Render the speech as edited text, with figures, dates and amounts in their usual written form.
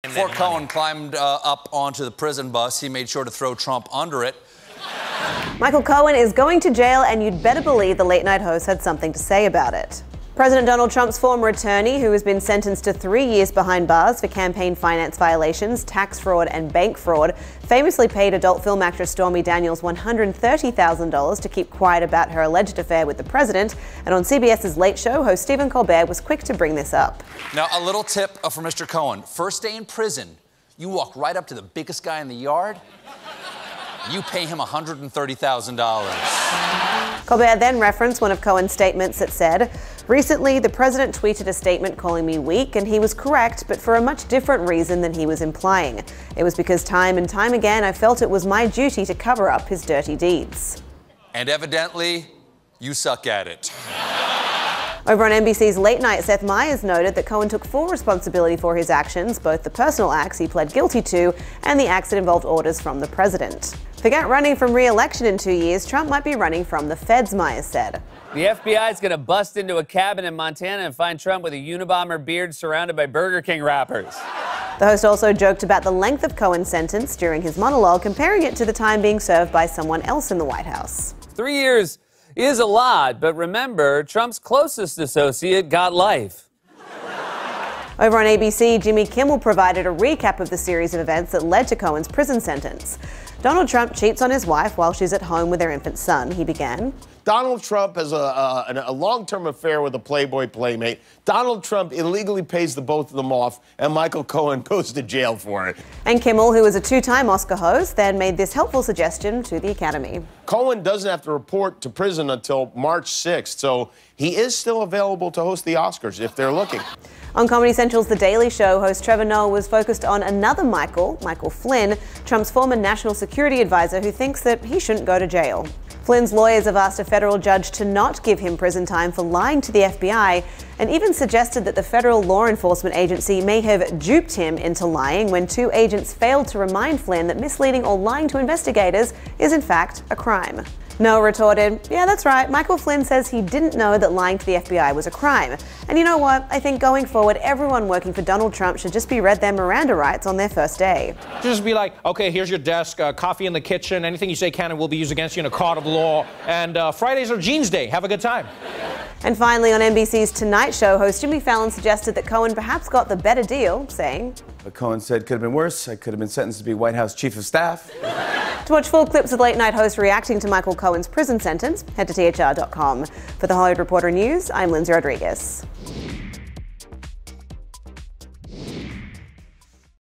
Before Cohen climbed up onto the prison bus, he made sure to throw Trump under it. Michael Cohen is going to jail, and you'd better believe the late-night host had something to say about it. President Donald Trump's former attorney, who has been sentenced to 3 years behind bars for campaign finance violations, tax fraud and bank fraud, famously paid adult film actress Stormy Daniels $130,000 to keep quiet about her alleged affair with the president. And on CBS's Late Show, host Stephen Colbert was quick to bring this up. Now, a little tip for Mr. Cohen. First day in prison, you walk right up to the biggest guy in the yard, you pay him $130,000. Colbert then referenced one of Cohen's statements that said, "Recently, the president tweeted a statement calling me weak, and he was correct, but for a much different reason than he was implying. It was because time and time again I felt it was my duty to cover up his dirty deeds." And evidently, you suck at it. Over on NBC's Late Night, Seth Meyers noted that Cohen took full responsibility for his actions, both the personal acts he pled guilty to and the acts that involved orders from the president. Forget running from re-election in 2 years, Trump might be running from the feds, Meyers said. The FBI is going to bust into a cabin in Montana and find Trump with a Unabomber beard surrounded by Burger King wrappers. The host also joked about the length of Cohen's sentence during his monologue, comparing it to the time being served by someone else in the White House. 3 years is a lot, but remember, Trump's closest associate got life. Over on ABC, Jimmy Kimmel provided a recap of the series of events that led to Cohen's prison sentence. Donald Trump cheats on his wife while she's at home with their infant son, he began. Donald Trump has a long-term affair with a Playboy playmate. Donald Trump illegally pays the both of them off, and Michael Cohen goes to jail for it. And Kimmel, who is a two-time Oscar host, then made this helpful suggestion to the Academy. Cohen doesn't have to report to prison until March 6th, so he is still available to host the Oscars if they're looking. On Comedy Central's The Daily Show, host Trevor Noah was focused on another Michael Flynn, Trump's former national security advisor, who thinks that he shouldn't go to jail. Flynn's lawyers have asked a federal judge to not give him prison time for lying to the FBI, and even suggested that the federal law enforcement agency may have duped him into lying when 2 agents failed to remind Flynn that misleading or lying to investigators is in fact a crime. Noah retorted, "Yeah, that's right. Michael Flynn says he didn't know that lying to the FBI was a crime. And you know what? I think going forward, everyone working for Donald Trump should just be read their Miranda rights on their first day." Just be like, okay, here's your desk, coffee in the kitchen. Anything you say can and will be used against you in a court of law. And Fridays are jeans day. Have a good time. And finally, on NBC's Tonight Show, host Jimmy Fallon suggested that Cohen perhaps got the better deal, saying, But Cohen said could have been worse. I could have been sentenced to be White House Chief of Staff. To watch full clips of Late Night hosts reacting to Michael Cohen's prison sentence, head to THR.com. For the Hollywood Reporter News, I'm Lindsay Rodriguez.